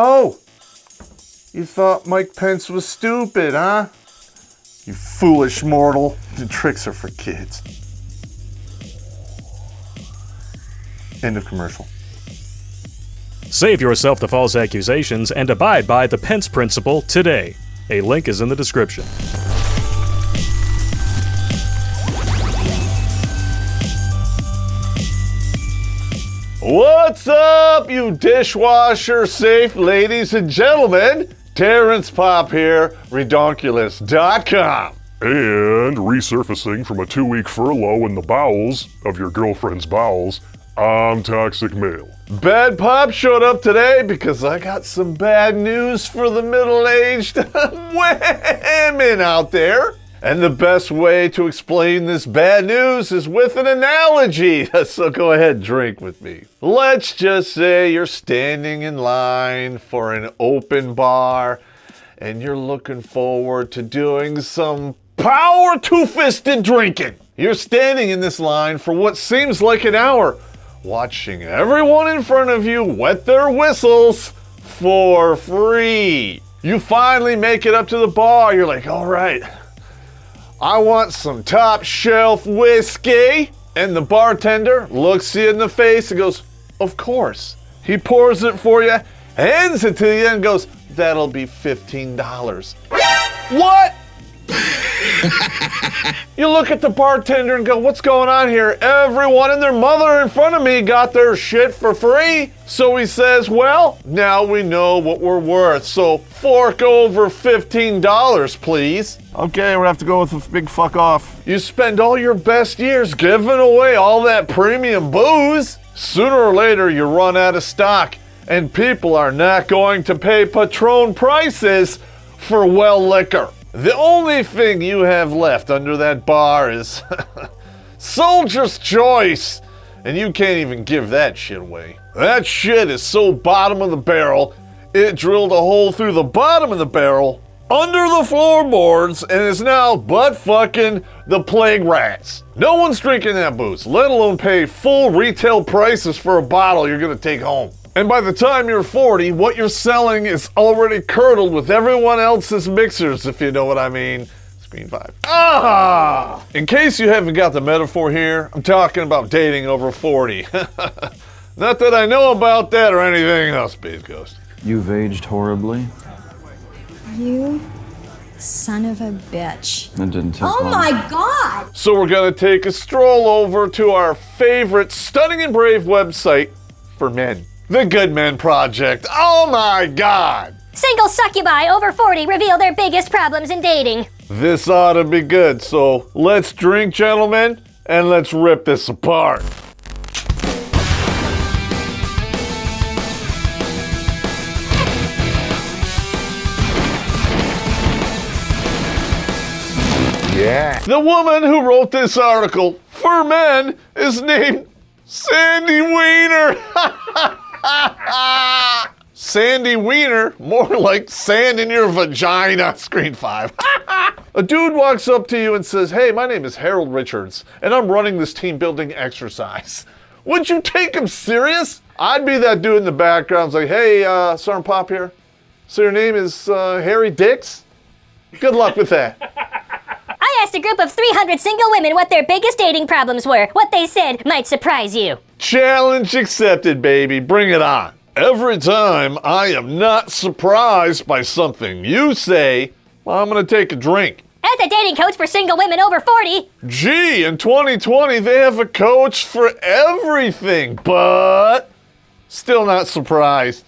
Oh, you thought Mike Pence was stupid, huh? You foolish mortal. The tricks are for kids. End of commercial. Save yourself the false accusations and abide by the Pence principle today. A link is in the description. What's up, you dishwasher safe ladies and gentlemen? Terrence Popp here, Redonkulous.com. And resurfacing from a 2-week furlough in the bowels of your girlfriend's bowels, I'm Toxic Male. Bad Pop showed up today because I got some bad news for the middle-aged women out there. And the best way to explain this bad news is with an analogy. So go ahead, drink with me. Let's just say you're standing in line for an open bar and you're looking forward to doing some power two-fisted drinking. You're standing in this line for what seems like an hour, watching everyone in front of you wet their whistles for free. You finally make it up to the bar. You're like, all right, I want some top shelf whiskey. And the bartender looks you in the face and goes, of course. He pours it for you, hands it to you, and goes, that'll be $15. What? You look at the bartender and go, what's going on here? Everyone and their mother in front of me got their shit for free. So he says, well, now we know what we're worth. So fork over $15, please. Okay, we're gonna have to go with a big fuck off. You spend all your best years giving away all that premium booze. Sooner or later, you run out of stock, and people are not going to pay Patron prices for well liquor. The only thing you have left under that bar is Soldier's Choice, and you can't even give that shit away. That shit is so bottom of the barrel, it drilled a hole through the bottom of the barrel, under the floorboards, and is now butt-fucking the plague rats. No one's drinking that booze, let alone pay full retail prices for a bottle you're gonna take home. And by the time you're 40, what you're selling is already curdled with everyone else's mixers, if you know what I mean. Screen 5. Ah! In case you haven't got the metaphor here, I'm talking about dating over 40. Not that I know about that or anything else, Space Ghost. You've aged horribly. You son of a bitch. That didn't take long. Oh my God! So we're gonna take a stroll over to our favorite Stunning and Brave website for men. The Good Men Project. Oh my God! Single succubi over 40 reveal their biggest problems in dating. This ought to be good, so let's drink, gentlemen, and let's rip this apart. Yeah. The woman who wrote this article for men is named Sandy Wiener. Sandy Wiener, more like sand in your vagina. Screen 5. A dude walks up to you and says, hey, my name is Harold Richards, and I'm running this team building exercise. Would you take him serious? I'd be that dude in the background, like, hey, Sergeant Popp here. So your name is Harry Dix? Good luck with that. I asked a group of 300 single women what their biggest dating problems were. What they said might surprise you. Challenge accepted, baby. Bring it on. Every time I am not surprised by something you say, well, I'm going to take a drink. As a dating coach for single women over 40. Gee, in 2020, they have a coach for everything, but still not surprised.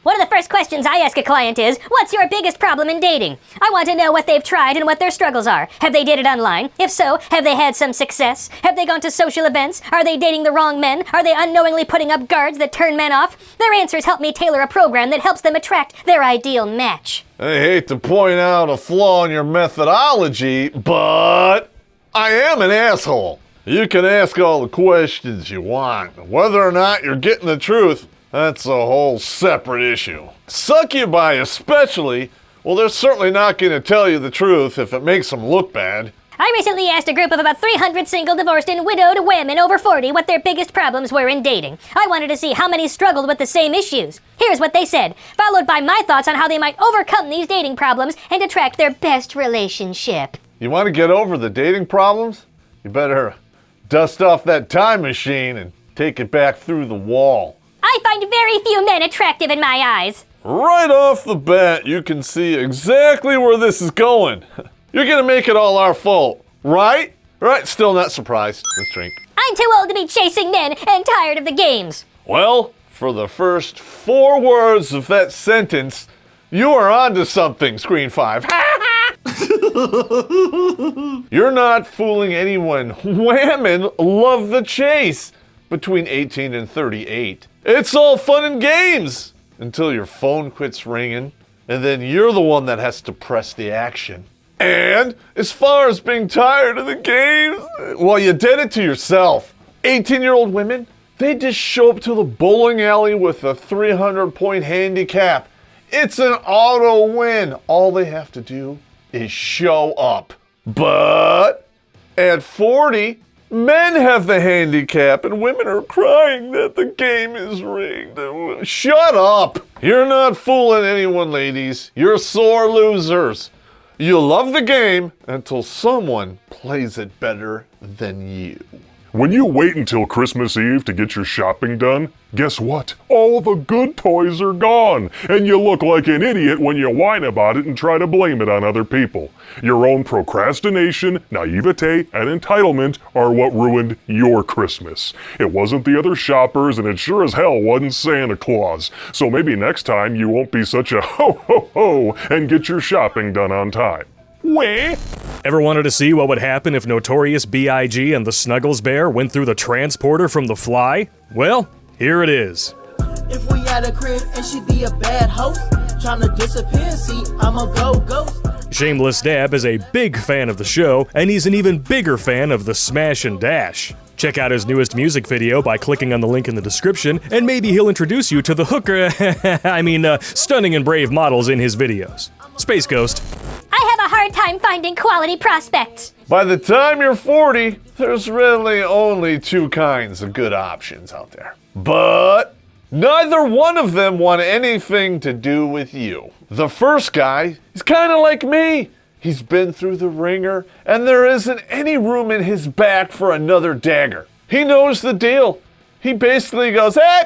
One of the first questions I ask a client is, what's your biggest problem in dating? I want to know what they've tried and what their struggles are. Have they dated online? If so, have they had some success? Have they gone to social events? Are they dating the wrong men? Are they unknowingly putting up guards that turn men off? Their answers help me tailor a program that helps them attract their ideal match. I hate to point out a flaw in your methodology, but I am an asshole. You can ask all the questions you want. Whether or not you're getting the truth, that's a whole separate issue. Succubi especially, well, they're certainly not going to tell you the truth if it makes them look bad. I recently asked a group of about 300 single, divorced, and widowed women over 40 what their biggest problems were in dating. I wanted to see how many struggled with the same issues. Here's what they said, followed by my thoughts on how they might overcome these dating problems and attract their best relationship. You want to get over the dating problems? You better dust off that time machine and take it back through the wall. I find very few men attractive in my eyes. Right off the bat, you can see exactly where this is going. You're gonna make it all our fault, right? Right, still not surprised. Let's drink. I'm too old to be chasing men and tired of the games. Well, for the first 4 words of that sentence, you are onto something, Screen 5. You're not fooling anyone. Women love the chase between 18 and 38. It's all fun and games until your phone quits ringing, and then you're the one that has to press the action. And as far as being tired of the games, well, you did it to yourself. 18-year-old women, they just show up to the bowling alley with a 300-point handicap. It's an auto win. All they have to do is show up. But at 40, men have the handicap and women are crying that the game is rigged. Shut up. You're not fooling anyone, ladies. You're sore losers. You love the game until someone plays it better than you. When you wait until Christmas Eve to get your shopping done, guess what? All the good toys are gone, and you look like an idiot when you whine about it and try to blame it on other people. Your own procrastination, naivete, and entitlement are what ruined your Christmas. It wasn't the other shoppers, and it sure as hell wasn't Santa Claus. So maybe next time you won't be such a ho-ho-ho and get your shopping done on time. Wah! Ever wanted to see what would happen if Notorious B.I.G. and the Snuggles Bear went through the transporter from The Fly? Well, here it is. If we at a crib and she be a bad host, trying to disappear, see, I'm a go-ghost. ShamelessDAB is a big fan of the show, and he's an even bigger fan of the Smash and Dash. Check out his newest music video by clicking on the link in the description, and maybe he'll introduce you to the stunning and brave models in his videos. Space Ghost. I have a hard time finding quality prospects. By the time you're 40, there's really only 2 kinds of good options out there. But neither one of them want anything to do with you. The first guy is kind of like me. He's been through the ringer, and there isn't any room in his back for another dagger. He knows the deal. He basically goes, hey,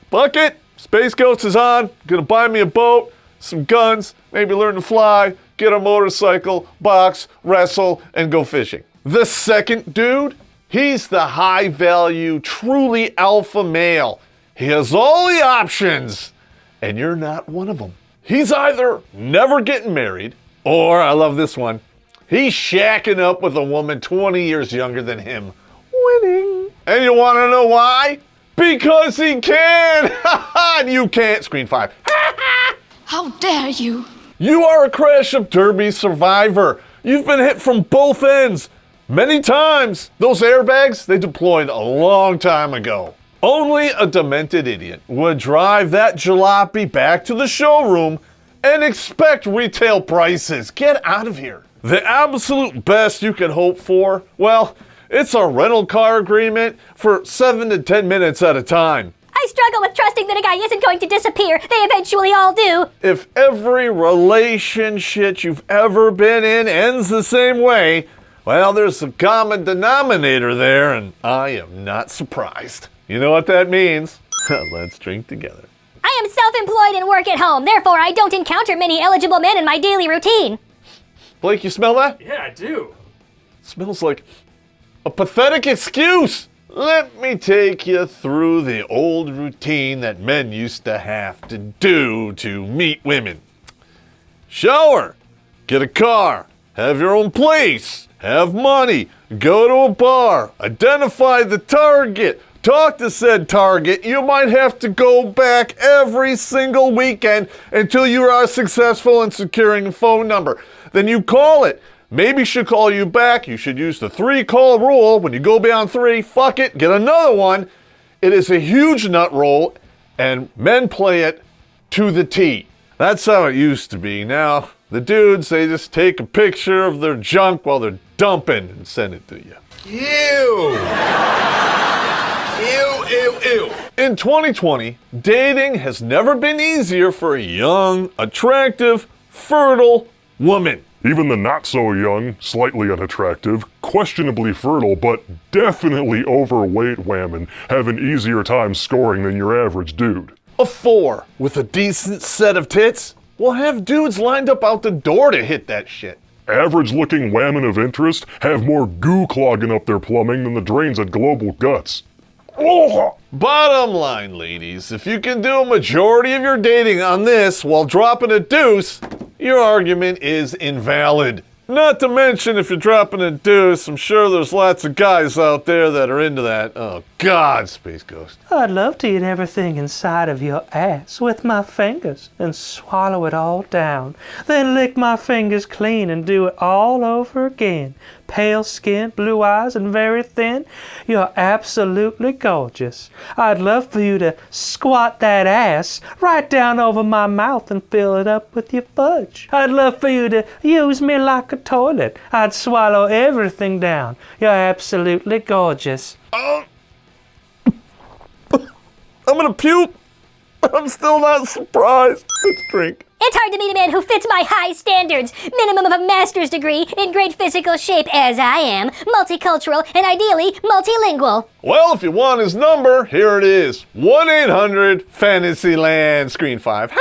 fuck it, Space Ghost is on, gonna buy me a boat, some guns, maybe learn to fly, get a motorcycle, box, wrestle, and go fishing. The second dude, he's the high-value, truly alpha male. He has all the options, and you're not one of them. He's either never getting married, or, I love this one, he's shacking up with a woman 20 years younger than him. Winning. And you want to know why? Because he can! And you can't. Screen 5. How dare you? You are a crash of derby survivor. You've been hit from both ends. Many times. Those airbags, they deployed a long time ago. Only a demented idiot would drive that jalopy back to the showroom and expect retail prices. Get out of here. The absolute best you can hope for, well, it's a rental car agreement for 7 to 10 minutes at a time. I struggle with trusting that a guy isn't going to disappear. They eventually all do. If every relationship you've ever been in ends the same way, well, there's a common denominator there, and I am not surprised. You know what that means? Let's drink together. I am self-employed and work at home. Therefore, I don't encounter many eligible men in my daily routine. Blake, you smell that? Yeah, I do. It smells like a pathetic excuse. Let me take you through the old routine that men used to have to do to meet women. Shower, get a car, have your own place, have money, go to a bar, identify the target, talk to said target. You might have to go back every single weekend until you are successful in securing a phone number. Then you call it. Maybe she'll call you back. You should use the 3-call rule. When you go beyond 3, fuck it, get another one. It is a huge nut roll, and men play it to the T. That's how it used to be. Now, The dudes, they just take a picture of their junk while they're dumping and send it to you. Ew. Ew, ew, ew. In 2020, dating has never been easier for a young, attractive, fertile woman. Even the not-so-young, slightly unattractive, questionably fertile, but definitely overweight women have an easier time scoring than your average dude. A 4 with a decent set of tits will have dudes lined up out the door to hit that shit. Average-looking women of interest have more goo clogging up their plumbing than the drains at Global Guts. Oh! Bottom line, ladies, if you can do a majority of your dating on this while dropping a deuce, your argument is invalid. Not to mention, if you're dropping a deuce, I'm sure there's lots of guys out there that are into that. Oh, God, Space Ghost. I'd love to eat everything inside of your ass with my fingers and swallow it all down. Then lick my fingers clean and do it all over again. Pale skin, blue eyes, and very thin. You're absolutely gorgeous. I'd love for you to squat that ass right down over my mouth and fill it up with your fudge. I'd love for you to use me like a toilet. I'd swallow everything down. You're absolutely gorgeous. I'm gonna puke. I'm still not surprised. Let's drink. It's hard to meet a man who fits my high standards. Minimum of a master's degree, in great physical shape as I am, multicultural, and ideally multilingual. Well, if you want his number, here it is. 1-800-Fantasyland, screen 5.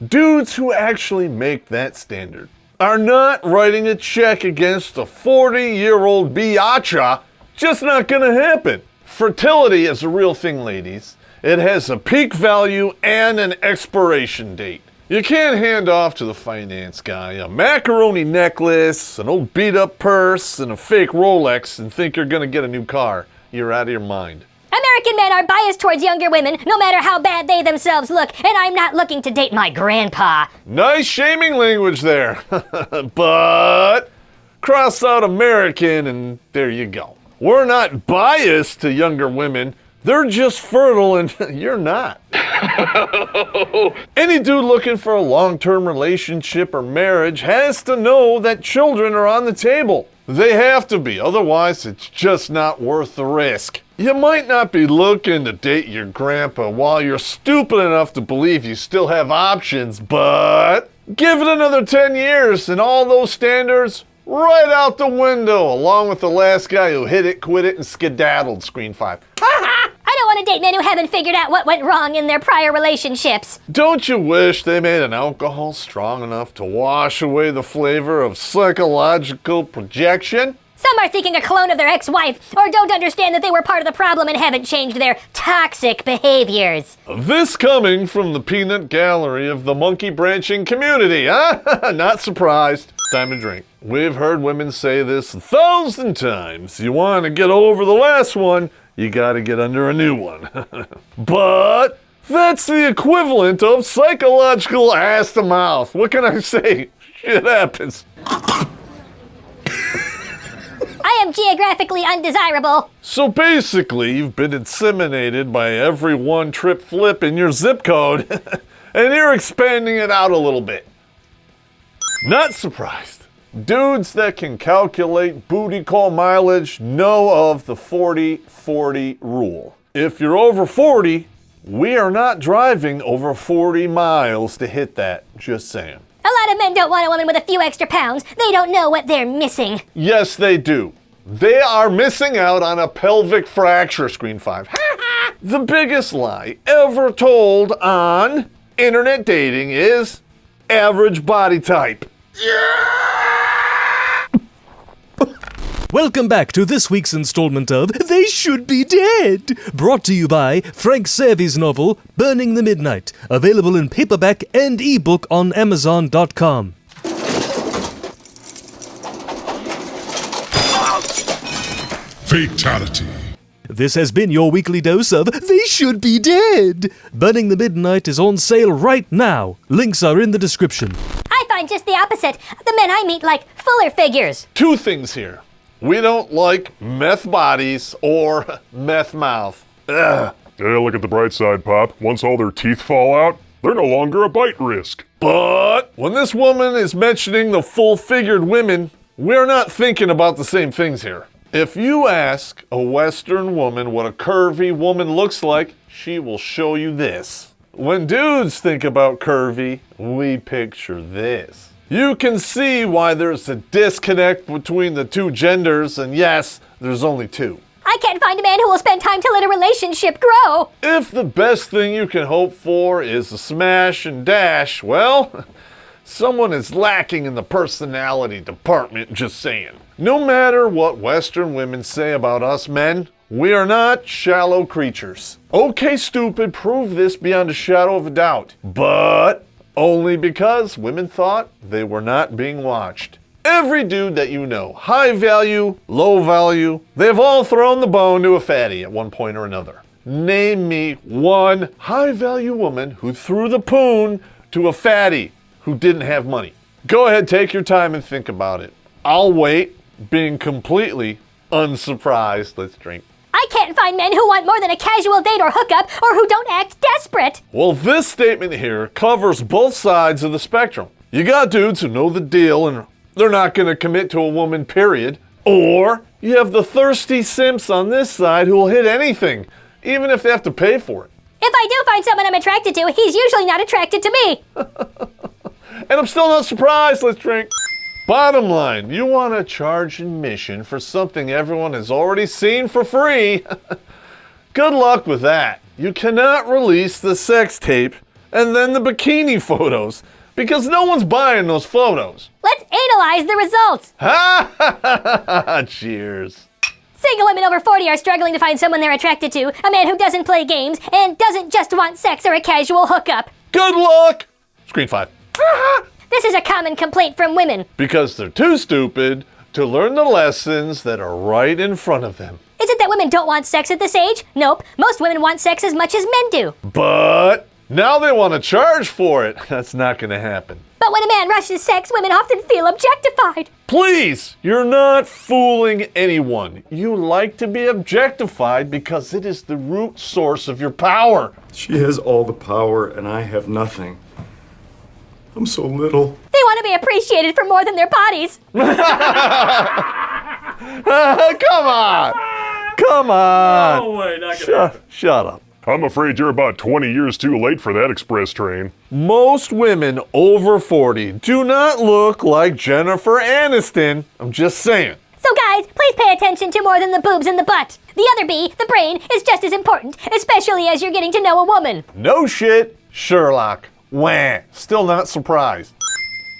Dudes who actually make that standard are not writing a check against a 40-year-old biatcha. Just not gonna happen. Fertility is a real thing, ladies. It has a peak value and an expiration date. You can't hand off to the finance guy a macaroni necklace, an old beat-up purse, and a fake Rolex and think you're gonna get a new car. You're out of your mind. American men are biased towards younger women, no matter how bad they themselves look, and I'm not looking to date my grandpa. Nice shaming language there. But cross out American and there you go. We're not biased to younger women. They're just fertile and you're not. Any dude looking for a long-term relationship or marriage has to know that children are on the table. They have to be, otherwise it's just not worth the risk. You might not be looking to date your grandpa while you're stupid enough to believe you still have options, but give it another 10 years and all those standards right out the window, along with the last guy who hit it, quit it, and skedaddled, screen 5. I don't want to date men who haven't figured out what went wrong in their prior relationships. Don't you wish they made an alcohol strong enough to wash away the flavor of psychological projection? Some are seeking a clone of their ex-wife, or don't understand that they were part of the problem and haven't changed their toxic behaviors. This coming from the peanut gallery of the monkey branching community, huh? Not surprised. Time to drink. We've heard women say this 1,000 times. You want to get over the last one, you gotta get under a new one. But that's the equivalent of psychological ass to mouth. What can I say? Shit happens. I am geographically undesirable. So basically, you've been inseminated by every one trip flip in your zip code, and you're expanding it out a little bit. Not surprised. Dudes that can calculate booty call mileage know of the 40-40 rule. If you're over 40, we are not driving over 40 miles to hit that, just saying. A lot of men don't want a woman with a few extra pounds. They don't know what they're missing. Yes, they do. They are missing out on a pelvic fracture, screen 5. The biggest lie ever told on internet dating is average body type. Welcome back to this week's installment of They Should Be Dead, brought to you by Frank Savy's novel, Burning the Midnight, available in paperback and eBook on Amazon.com. Fatality. This has been your weekly dose of They Should Be Dead. Burning the Midnight is on sale right now. Links are in the description. I find just the opposite. The men I meet like fuller figures. Two things here. We don't like meth bodies or meth mouth. Ugh. Yeah, look at the bright side, Pop. Once all their teeth fall out, They're no longer a bite risk. But when this woman is mentioning the full-figured women, we're not thinking about the same things here. If you ask a Western woman what a curvy woman looks like, she will show you this. When dudes think about curvy, we picture this. You can see why there's a disconnect between the two genders, and yes, there's only two. I can't find a man who will spend time to let a relationship grow. If the best thing you can hope for is a smash and dash, well, someone is lacking in the personality department, just saying. No matter what Western women say about us men, we are not shallow creatures. Okay, stupid, prove this beyond a shadow of a doubt. But only because women thought they were not being watched. Every dude that you know, high value, low value, they've all thrown the bone to a fatty at one point or another. Name me one high value woman who threw the poon to a fatty who didn't have money. Go ahead, take your time and think about it. I'll wait, being completely unsurprised. Let's drink. I can't find men who want more than a casual date or hookup or who don't act desperate. Well, this statement here covers both sides of the spectrum. You got dudes who know the deal and they're not going to commit to a woman, period. Or you have the thirsty simps on this side who will hit anything, even if they have to pay for it. If I do find someone I'm attracted to, he's usually not attracted to me. And I'm still not surprised. Let's drink. Bottom line, you want to charge admission for something everyone has already seen for free. Good luck with that. You cannot release the sex tape and then the bikini photos because no one's buying those photos. Let's analyze the results. Ha ha ha ha! Cheers. Single women over 40 are struggling to find someone they're attracted to, a man who doesn't play games and doesn't just want sex or a casual hookup. Good luck. Screen 5. This is a common complaint from women. Because they're too stupid to learn the lessons that are right in front of them. Is it that women don't want sex at this age? Nope. Most women want sex as much as men do. But now they want to charge for it. That's not going to happen. But when a man rushes sex, women often feel objectified. Please, you're not fooling anyone. You like to be objectified because it is the root source of your power. She has all the power and I have nothing. I'm so little. They want to be appreciated for more than their bodies. Come on. Come on. No way, not gonna happen. Shut up. I'm afraid you're about 20 years too late for that express train. Most women over 40 do not look like Jennifer Aniston. I'm just saying. So guys, please pay attention to more than the boobs and the butt. The other B, the brain, is just as important, especially as you're getting to know a woman. No shit, Sherlock. Wah. Still not surprised.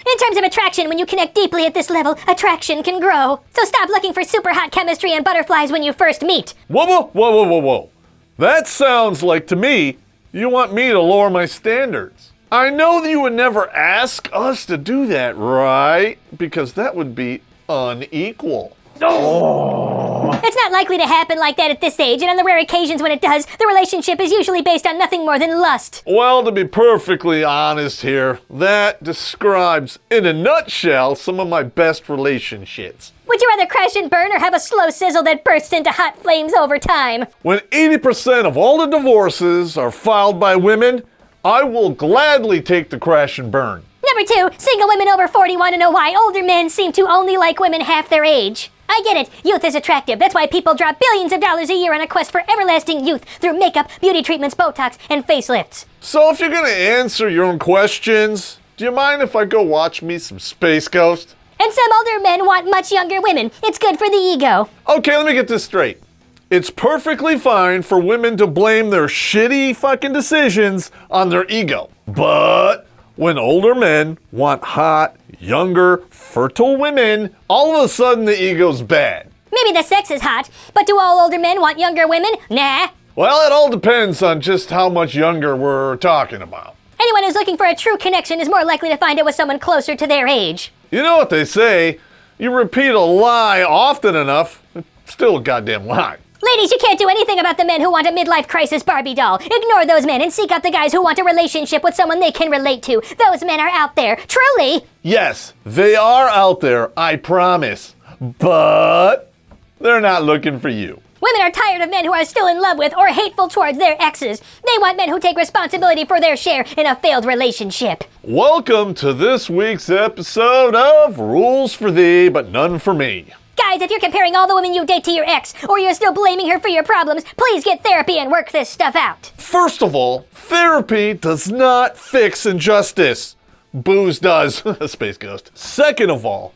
In terms of attraction, when you connect deeply at this level, attraction can grow. So stop looking for super hot chemistry and butterflies when you first meet. Whoa, whoa, whoa, whoa, whoa, whoa. That sounds like to me, you want me to lower my standards. I know that you would never ask us to do that, right? Because that would be unequal. It's not likely to happen like that at this age, and on the rare occasions when it does, the relationship is usually based on nothing more than lust. Well, to be perfectly honest here, that describes, in a nutshell, some of my best relationships. Would you rather crash and burn or have a slow sizzle that bursts into hot flames over time? When 80% of all the divorces are filed by women, I will gladly take the crash and burn. Number 2, single women over 40 want to know why older men seem to only like women half their age. I get it, youth is attractive. That's why people drop billions of dollars a year on a quest for everlasting youth through makeup, beauty treatments, Botox, and facelifts. So if you're gonna answer your own questions, do you mind if I go watch me some Space Ghost? And some older men want much younger women. It's good for the ego. Okay, let me get this straight. It's perfectly fine for women to blame their shitty fucking decisions on their ego. But when older men want hot, younger, fertile women, all of a sudden the ego's bad. Maybe the sex is hot, but do all older men want younger women? Nah. Well, it all depends on just how much younger we're talking about. Anyone who's looking for a true connection is more likely to find it with someone closer to their age. You know what they say, you repeat a lie often enough, it's still a goddamn lie. Ladies, you can't do anything about the men who want a midlife crisis Barbie doll. Ignore those men and seek out the guys who want a relationship with someone they can relate to. Those men are out there, truly. Yes, they are out there, I promise. But they're not looking for you. Women are tired of men who are still in love with or hateful towards their exes. They want men who take responsibility for their share in a failed relationship. Welcome to this week's episode of Rules for Thee, but None for Me. Guys, if you're comparing all the women you date to your ex, or you're still blaming her for your problems, please get therapy and work this stuff out. First of all, therapy does not fix injustice. Booze does. Space Ghost. Second of all,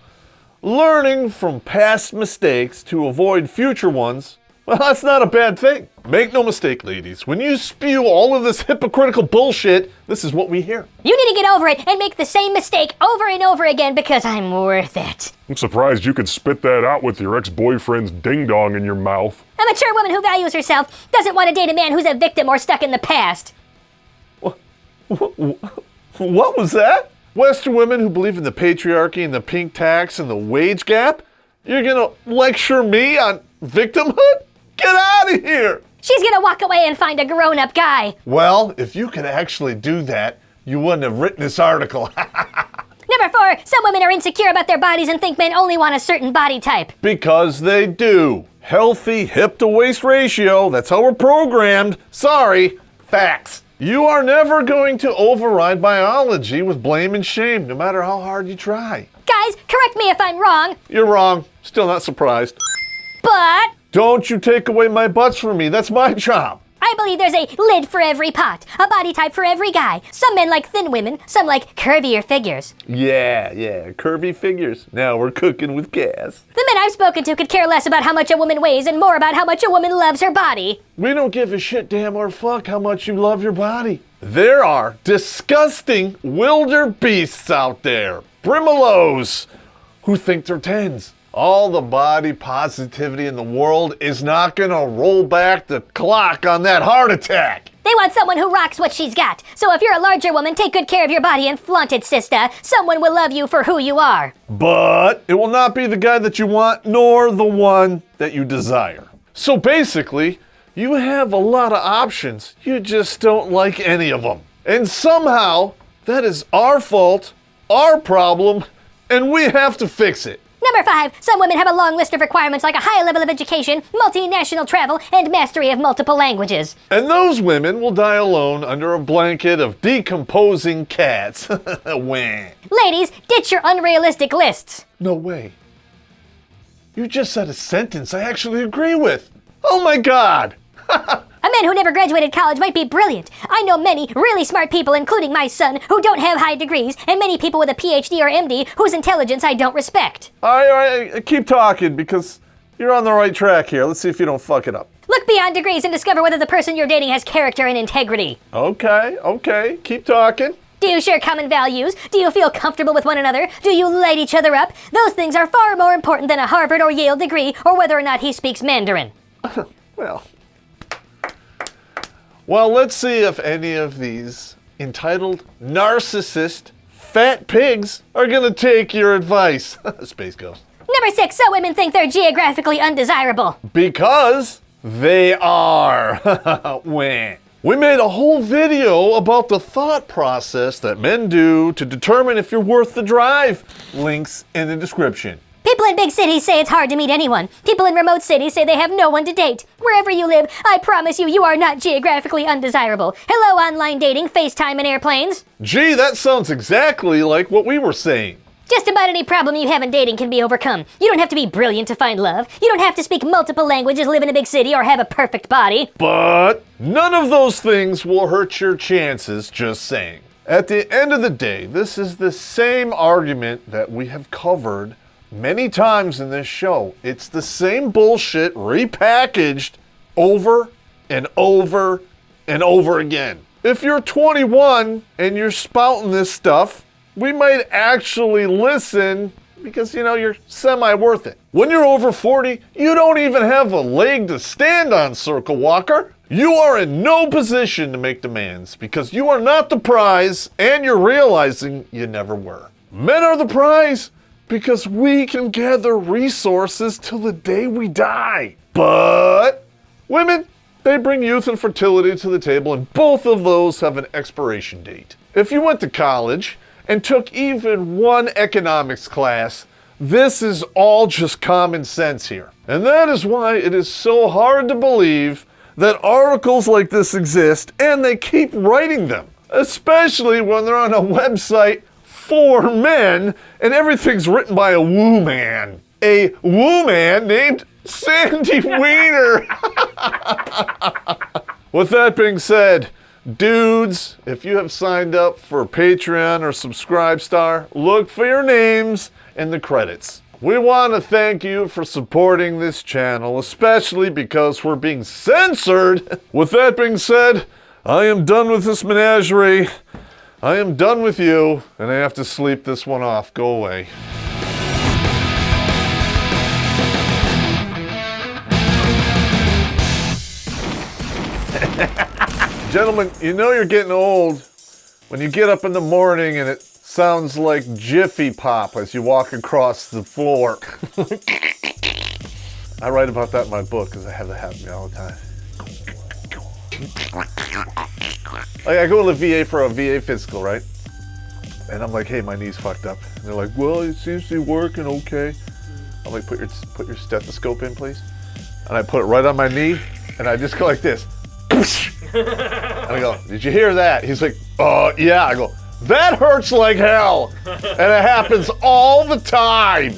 learning from past mistakes to avoid future ones, well, that's not a bad thing. Make no mistake, ladies, when you spew all of this hypocritical bullshit, this is what we hear. You need to get over it and make the same mistake over and over again because I'm worth it. I'm surprised you could spit that out with your ex-boyfriend's ding-dong in your mouth. A mature woman who values herself doesn't want to date a man who's a victim or stuck in the past. What was that? Western women who believe in the patriarchy and the pink tax and the wage gap? You're gonna lecture me on victimhood? Get out of here! She's gonna walk away and find a grown-up guy. Well, if you could actually do that, you wouldn't have written this article. Number 4, some women are insecure about their bodies and think men only want a certain body type. Because they do. Healthy hip-to-waist ratio, that's how we're programmed. Sorry, facts. You are never going to override biology with blame and shame, no matter how hard you try. Guys, correct me if I'm wrong. You're wrong. Still not surprised. But Don't you take away my butts from me. That's my job. I believe there's a lid for every pot, a body type for every guy. Some men like thin women, some like curvier figures. Yeah, curvy figures. Now we're cooking with gas. The men I've spoken to could care less about how much a woman weighs and more about how much a woman loves her body. We don't give a shit, damn or fuck how much you love your body. There are disgusting wilder beasts out there, brimalos, who think they're 10s. All the body positivity in the world is not gonna roll back the clock on that heart attack. They want someone who rocks what she's got. So if you're a larger woman, take good care of your body and flaunt it, sister. Someone will love you for who you are. But it will not be the guy that you want, nor the one that you desire. So basically, you have a lot of options. You just don't like any of them. And somehow, that is our fault, our problem, and we have to fix it. Number 5, some women have a long list of requirements like a high level of education, multinational travel, and mastery of multiple languages. And those women will die alone under a blanket of decomposing cats. Wah. Ladies, ditch your unrealistic lists. No way. You just said a sentence I actually agree with. Oh my God. A man who never graduated college might be brilliant. I know many really smart people, including my son, who don't have high degrees, and many people with a PhD or MD whose intelligence I don't respect. All right, keep talking because you're on the right track here. Let's see if you don't fuck it up. Look beyond degrees and discover whether the person you're dating has character and integrity. Okay, keep talking. Do you share common values? Do you feel comfortable with one another? Do you light each other up? Those things are far more important than a Harvard or Yale degree or whether or not he speaks Mandarin. Well, let's see if any of these entitled narcissist fat pigs are gonna take your advice. Space Ghost. Number 6, some women think they're geographically undesirable. Because they are. Wah. We made a whole video about the thought process that men do to determine if you're worth the drive. Links in the description. People in big cities say it's hard to meet anyone. People in remote cities say they have no one to date. Wherever you live, I promise you, you are not geographically undesirable. Hello, online dating, FaceTime, and airplanes. Gee, that sounds exactly like what we were saying. Just about any problem you have in dating can be overcome. You don't have to be brilliant to find love. You don't have to speak multiple languages, live in a big city, or have a perfect body. But none of those things will hurt your chances, just saying. At the end of the day, this is the same argument that we have covered many times in this show. It's the same bullshit repackaged over and over and over again. If you're 21 and you're spouting this stuff, we might actually listen because, you're semi-worth it. When you're over 40, you don't even have a leg to stand on, Circle Walker. You are in no position to make demands because you are not the prize and you're realizing you never were. Men are the prize because we can gather resources till the day we die. But women, they bring youth and fertility to the table, and both of those have an expiration date. If you went to college and took even one economics class, This is all just common sense here. And that is why it is so hard to believe that articles like this exist and they keep writing them. Especially when they're on a website for men and everything's written by a woo man. A woo man named Sandy Wiener. With that being said, dudes, if you have signed up for Patreon or Subscribestar, look for your names in the credits. We want to thank you for supporting this channel, especially because we're being censored. With that being said, I am done with this menagerie. I am done with you, and I have to sleep this one off. Go away. Gentlemen, you know you're getting old when you get up in the morning and it sounds like Jiffy Pop as you walk across the floor. I write about that in my book because I have that happen to me all the time. Like I go to the VA for a VA physical, right? And I'm like, hey, my knee's fucked up. And they're like, well, it seems to be working okay. I'm like, put your stethoscope in, please. And I put it right on my knee, and I just go like this. And I go, did you hear that? He's like, yeah. I go, that hurts like hell. And it happens all the time.